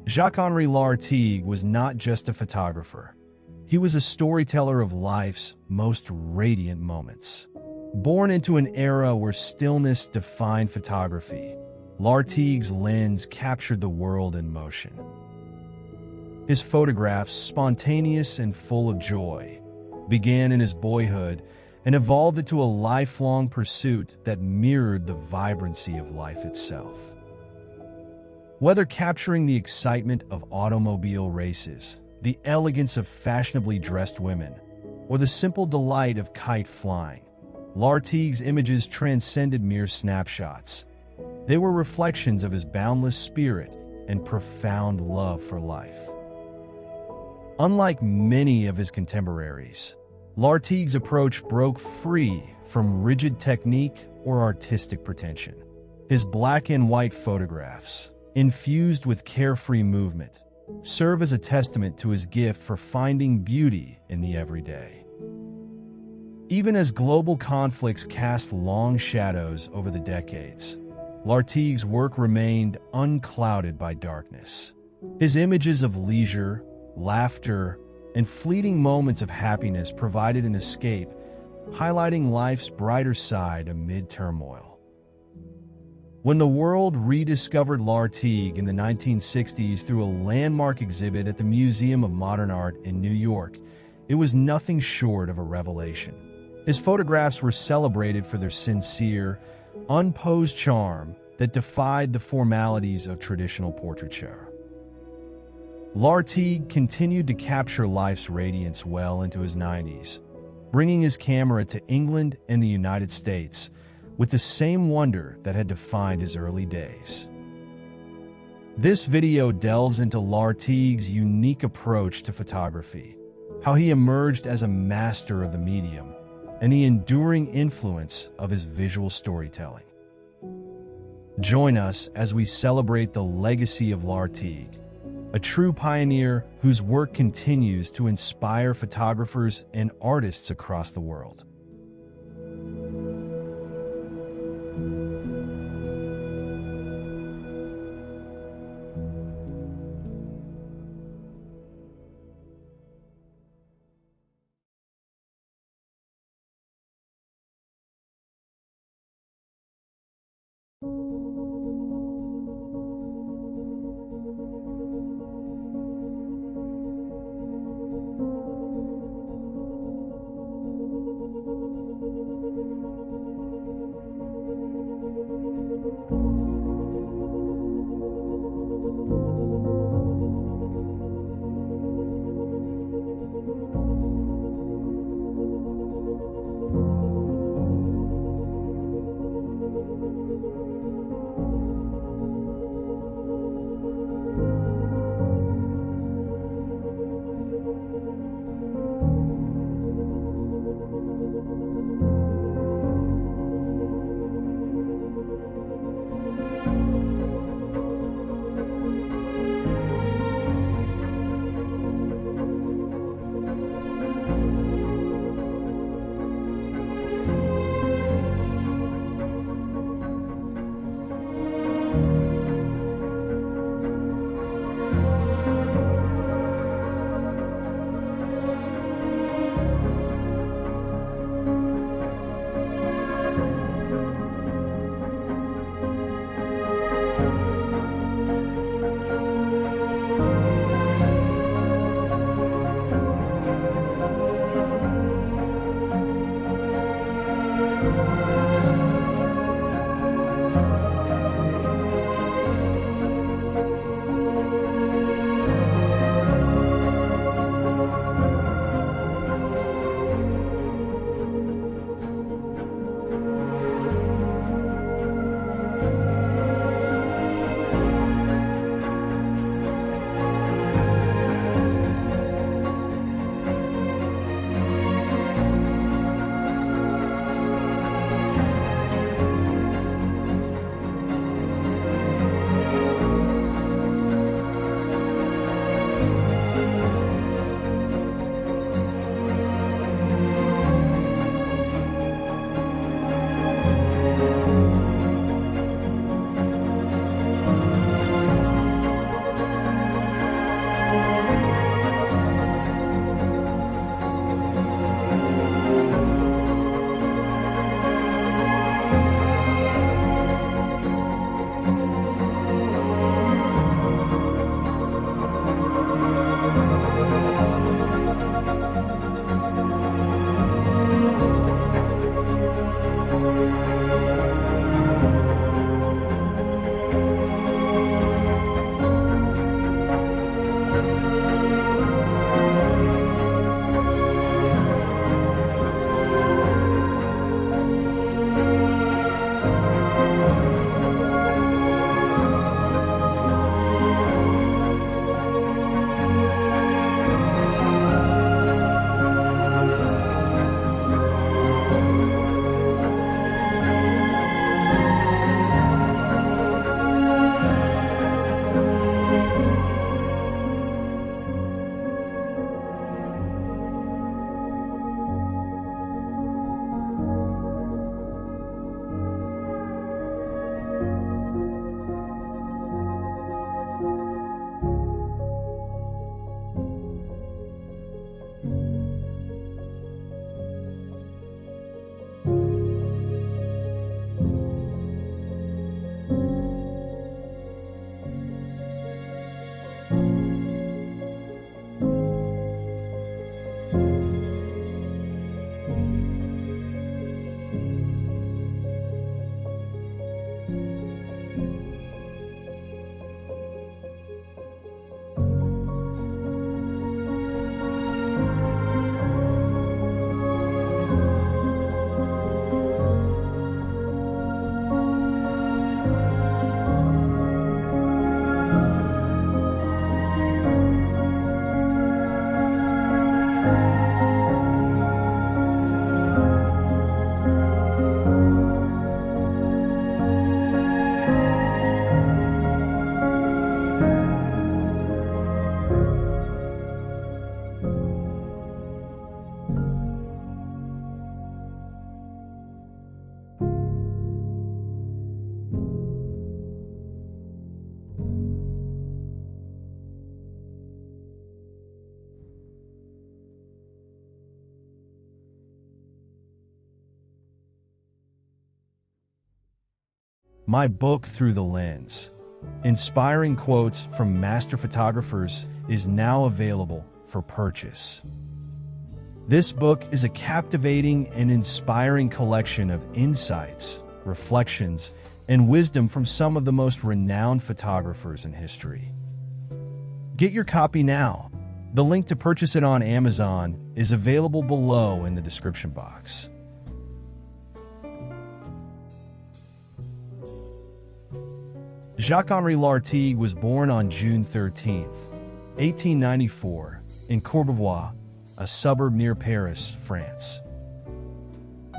Jacques-Henri Lartigue was not just a photographer. He was a storyteller of life's most radiant moments. Born into an era where stillness defined photography, Lartigue's lens captured the world in motion. His photographs, spontaneous and full of joy, began in his boyhood and evolved into a lifelong pursuit that mirrored the vibrancy of life itself. Whether capturing the excitement of automobile races, the elegance of fashionably dressed women, or the simple delight of kite flying, Lartigue's images transcended mere snapshots. They were reflections of his boundless spirit and profound love for life. Unlike many of his contemporaries, Lartigue's approach broke free from rigid technique or artistic pretension. His black and white photographs, infused with carefree movement, serve as a testament to his gift for finding beauty in the everyday. Even as global conflicts cast long shadows over the decades, Lartigue's work remained unclouded by darkness. His images of leisure, laughter, and fleeting moments of happiness provided an escape, highlighting life's brighter side amid turmoil. When the world rediscovered Lartigue in the 1960s through a landmark exhibit at the Museum of Modern Art in New York, it was nothing short of a revelation. His photographs were celebrated for their sincere, unposed charm that defied the formalities of traditional portraiture. Lartigue continued to capture life's radiance well into his 90s, bringing his camera to England and the United States with the same wonder that had defined his early days. This video delves into Lartigue's unique approach to photography, how he emerged as a master of the medium, and the enduring influence of his visual storytelling. Join us as we celebrate the legacy of Lartigue, a true pioneer whose work continues to inspire photographers and artists across the world. My Book Through the Lens. Inspiring quotes from master photographers is now available for purchase. This book is a captivating and inspiring collection of insights, reflections, and wisdom from some of the most renowned photographers in history. Get your copy now. The link to purchase it on Amazon is available below in the description box. Jacques-Henri Lartigue was born on June 13, 1894, in Courbevoie, a suburb near Paris, France.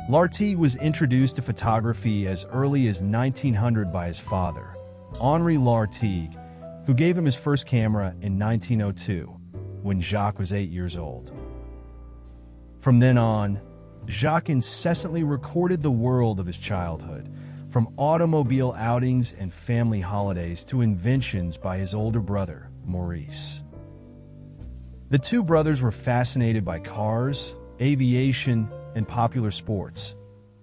Lartigue was introduced to photography as early as 1900 by his father, Henri Lartigue, who gave him his first camera in 1902, when Jacques was 8 years old. From then on, Jacques incessantly recorded the world of his childhood, from automobile outings and family holidays to inventions by his older brother, Maurice. The two brothers were fascinated by cars, aviation, and popular sports.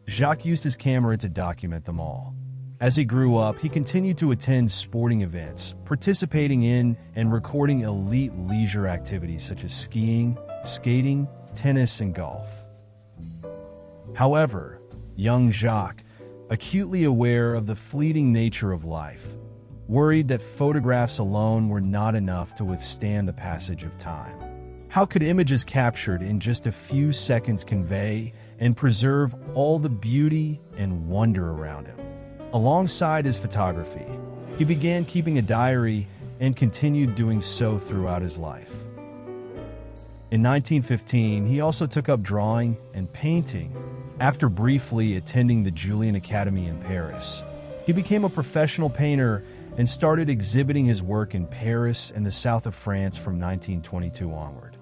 Jacques used his camera to document them all. As he grew up, he continued to attend sporting events, participating in and recording elite leisure activities such as skiing, skating, tennis, and golf. However, young Jacques, acutely aware of the fleeting nature of life, worried that photographs alone were not enough to withstand the passage of time. How could images captured in just a few seconds convey and preserve all the beauty and wonder around him? Alongside his photography, he began keeping a diary and continued doing so throughout his life. In 1915, he also took up drawing and painting. After briefly attending the Julian Academy in Paris, he became a professional painter and started exhibiting his work in Paris and the south of France from 1922 onward.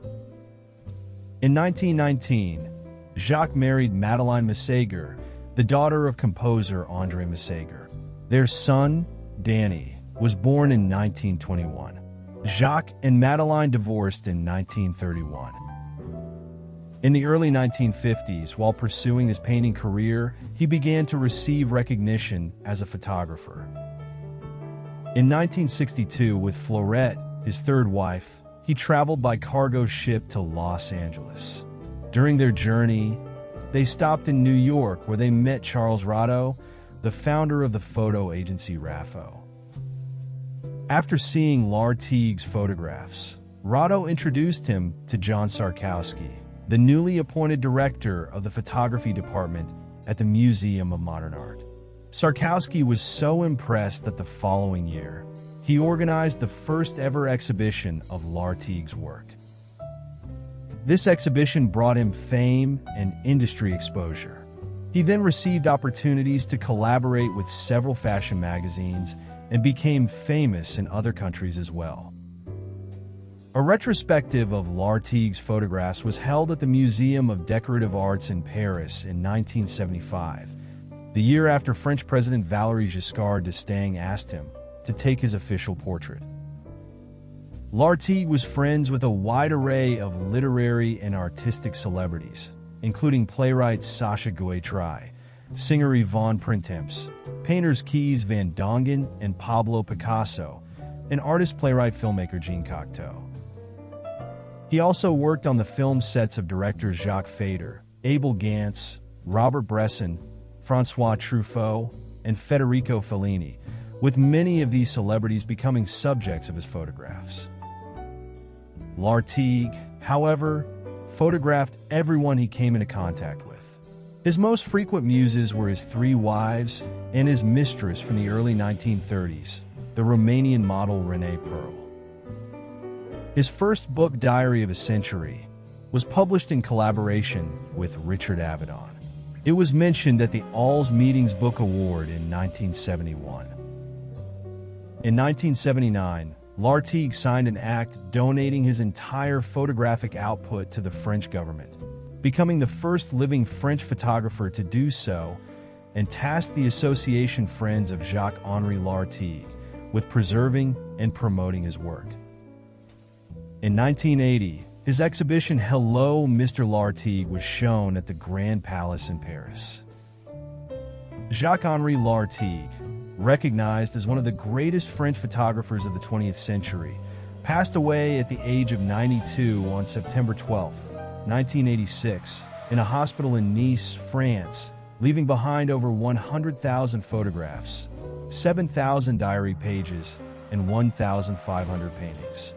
In 1919, Jacques married Madeleine Masséger, the daughter of composer André Masséger. Their son, Danny, was born in 1921. Jacques and Madeleine divorced in 1931. In the early 1950s, while pursuing his painting career, he began to receive recognition as a photographer. In 1962, with Florette, his third wife, he traveled by cargo ship to Los Angeles. During their journey, they stopped in New York, where they met Charles Ratto, the founder of the photo agency Raffo. After seeing Lartigue's photographs, Ratto introduced him to John Sarkowski, the newly appointed director of the photography department at the Museum of Modern Art. Sarkowski was so impressed that the following year, he organized the first ever exhibition of Lartigue's work. This exhibition brought him fame and industry exposure. He then received opportunities to collaborate with several fashion magazines and became famous in other countries as well. A retrospective of Lartigue's photographs was held at the Museum of Decorative Arts in Paris in 1975, the year after French President Valéry Giscard d'Estaing asked him to take his official portrait. Lartigue was friends with a wide array of literary and artistic celebrities, including playwright Sacha Guitry, singer Yvonne Printemps, painters Kees van Dongen and Pablo Picasso, and artist-playwright-filmmaker Jean Cocteau. He also worked on the film sets of directors Jacques Fader, Abel Gance, Robert Bresson, François Truffaut, and Federico Fellini, with many of these celebrities becoming subjects of his photographs. Lartigue, however, photographed everyone he came into contact with. His most frequent muses were his three wives and his mistress from the early 1930s, the Romanian model Renee Pearl. His first book, Diary of a Century, was published in collaboration with Richard Avedon. It was mentioned at the All's Meetings Book Award in 1971. In 1979, Lartigue signed an act donating his entire photographic output to the French government, becoming the first living French photographer to do so, and tasked the Association Friends of Jacques-Henri Lartigue with preserving and promoting his work. In 1980, his exhibition Hello, Mr. Lartigue was shown at the Grand Palace in Paris. Jacques-Henri Lartigue, recognized as one of the greatest French photographers of the 20th century, passed away at the age of 92 on September 12, 1986, in a hospital in Nice, France, leaving behind over 100,000 photographs, 7,000 diary pages, and 1,500 paintings.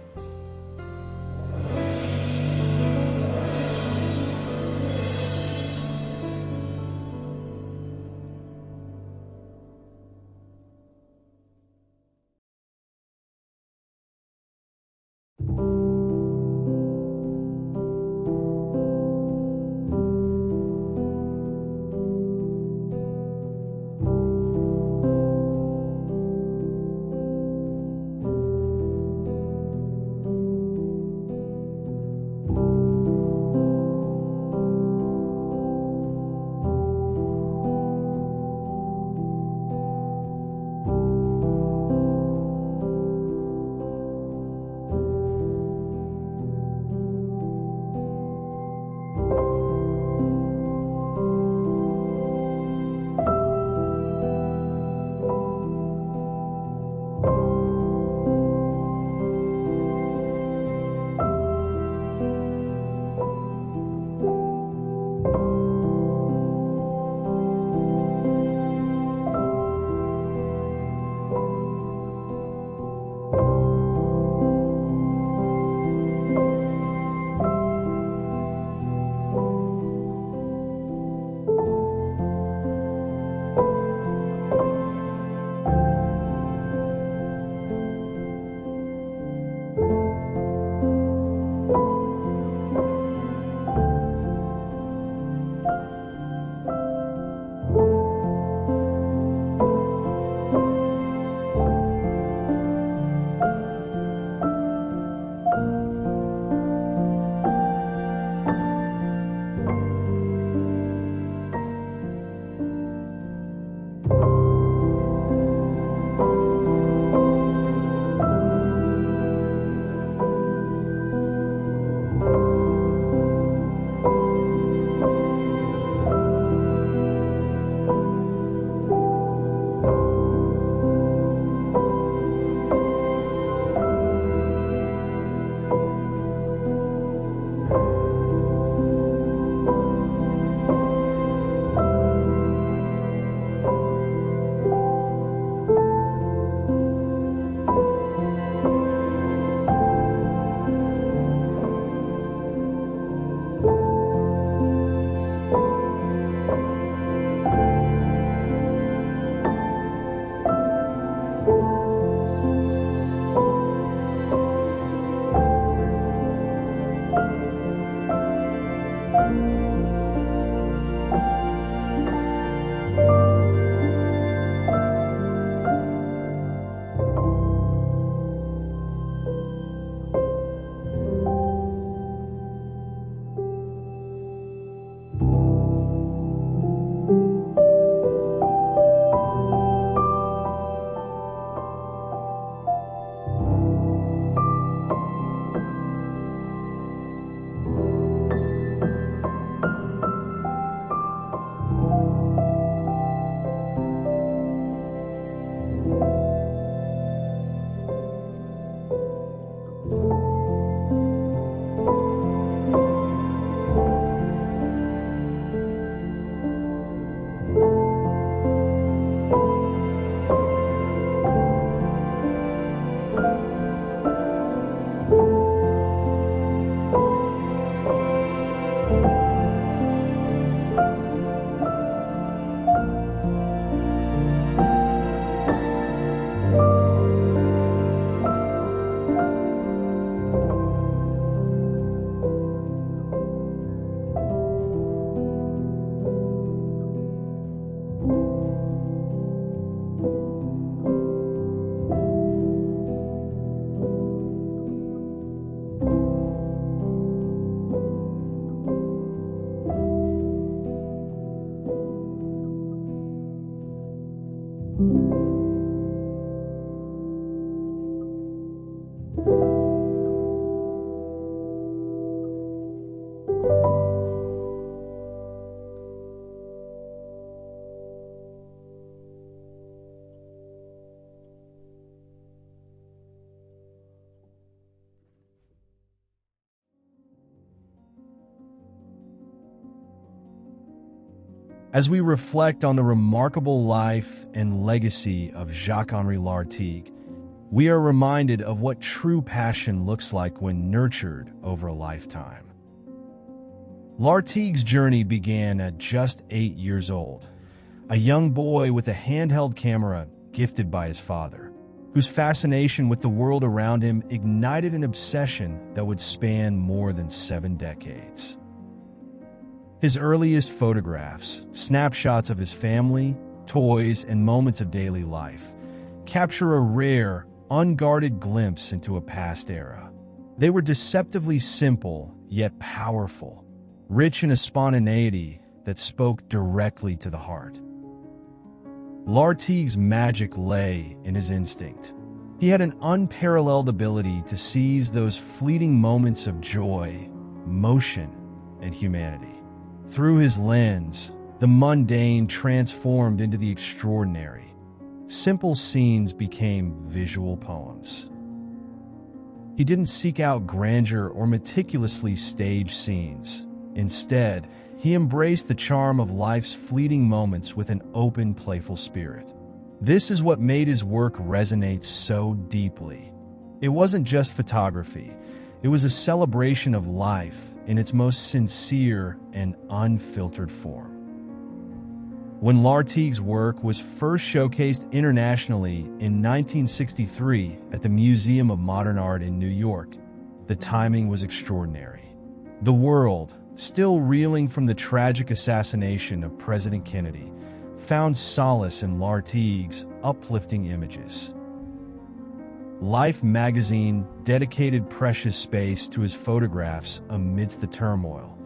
As we reflect on the remarkable life and legacy of Jacques-Henri Lartigue, we are reminded of what true passion looks like when nurtured over a lifetime. Lartigue's journey began at just 8 years old, a young boy with a handheld camera gifted by his father, whose fascination with the world around him ignited an obsession that would span more than 7 decades. His earliest photographs, snapshots of his family, toys, and moments of daily life, capture a rare, unguarded glimpse into a past era. They were deceptively simple, yet powerful, rich in a spontaneity that spoke directly to the heart. Lartigue's magic lay in his instinct. He had an unparalleled ability to seize those fleeting moments of joy, motion, and humanity. Through his lens, the mundane transformed into the extraordinary. Simple scenes became visual poems. He didn't seek out grandeur or meticulously staged scenes. Instead, he embraced the charm of life's fleeting moments with an open, playful spirit. This is what made his work resonate so deeply. It wasn't just photography. It was a celebration of life in its most sincere and unfiltered form. When Lartigue's work was first showcased internationally in 1963 at the Museum of Modern Art in New York, the timing was extraordinary. The world, still reeling from the tragic assassination of President Kennedy, found solace in Lartigue's uplifting images. Life magazine dedicated precious space to his photographs amidst the turmoil,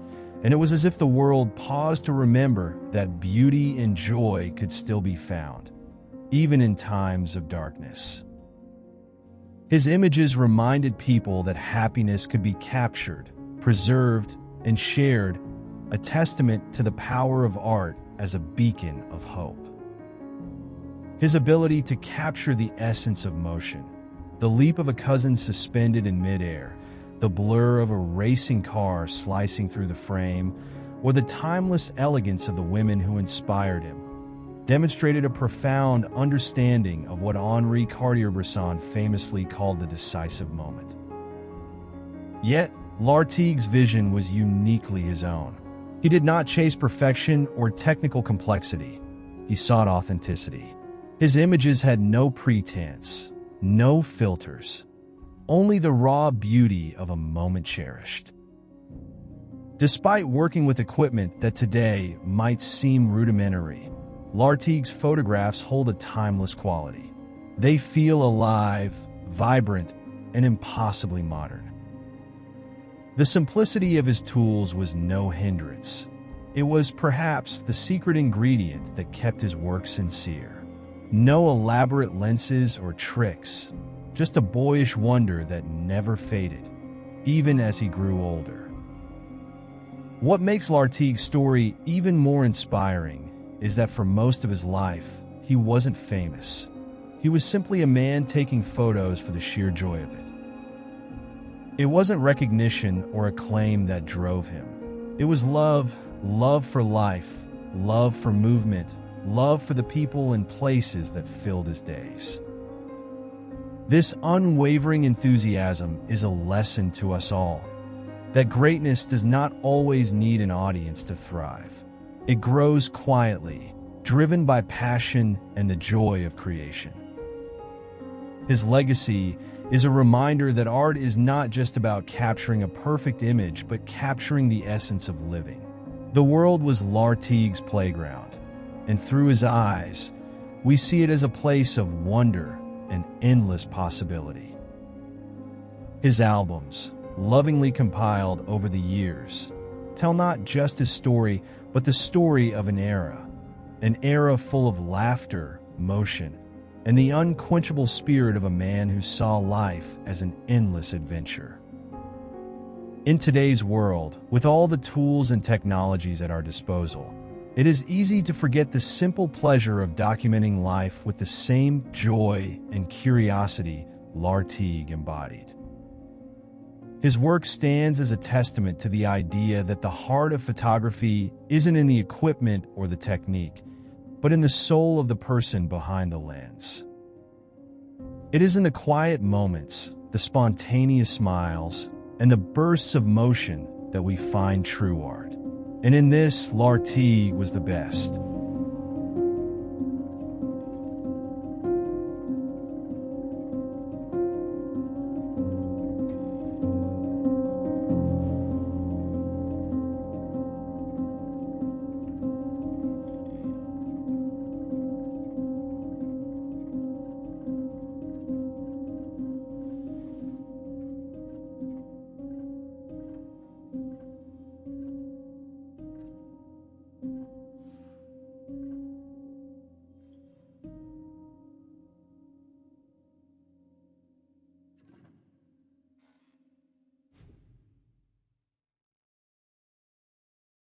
and it was as if the world paused to remember that beauty and joy could still be found, even in times of darkness. His images reminded people that happiness could be captured, preserved, and shared, a testament to the power of art as a beacon of hope. His ability to capture the essence of motion, the leap of a cousin suspended in midair, the blur of a racing car slicing through the frame, or the timeless elegance of the women who inspired him, demonstrated a profound understanding of what Henri Cartier-Bresson famously called the decisive moment. Yet, Lartigue's vision was uniquely his own. He did not chase perfection or technical complexity. He sought authenticity. His images had no pretense, no filters, only the raw beauty of a moment cherished. Despite working with equipment that today might seem rudimentary, Lartigue's photographs hold a timeless quality. They feel alive, vibrant, and impossibly modern. The simplicity of his tools was no hindrance. It was perhaps the secret ingredient that kept his work sincere. No elaborate lenses or tricks, just a boyish wonder that never faded, even as he grew older. What makes Lartigue's story even more inspiring is that for most of his life, he wasn't famous. He was simply a man taking photos for the sheer joy of it. It wasn't recognition or acclaim that drove him. It was love for life, love for movement, love for the people and places that filled his days. This unwavering enthusiasm is a lesson to us all, that greatness does not always need an audience to thrive. It grows quietly, driven by passion and the joy of creation. His legacy is a reminder that art is not just about capturing a perfect image, but capturing the essence of living. The world was Lartigue's playground, and through his eyes, we see it as a place of wonder and endless possibility. His albums, lovingly compiled over the years, tell not just his story, but the story of an era full of laughter, motion, and the unquenchable spirit of a man who saw life as an endless adventure. In today's world, with all the tools and technologies at our disposal, it is easy to forget the simple pleasure of documenting life with the same joy and curiosity Lartigue embodied. His work stands as a testament to the idea that the heart of photography isn't in the equipment or the technique, but in the soul of the person behind the lens. It is in the quiet moments, the spontaneous smiles, and the bursts of motion that we find true art. And in this, Lartigue was the best.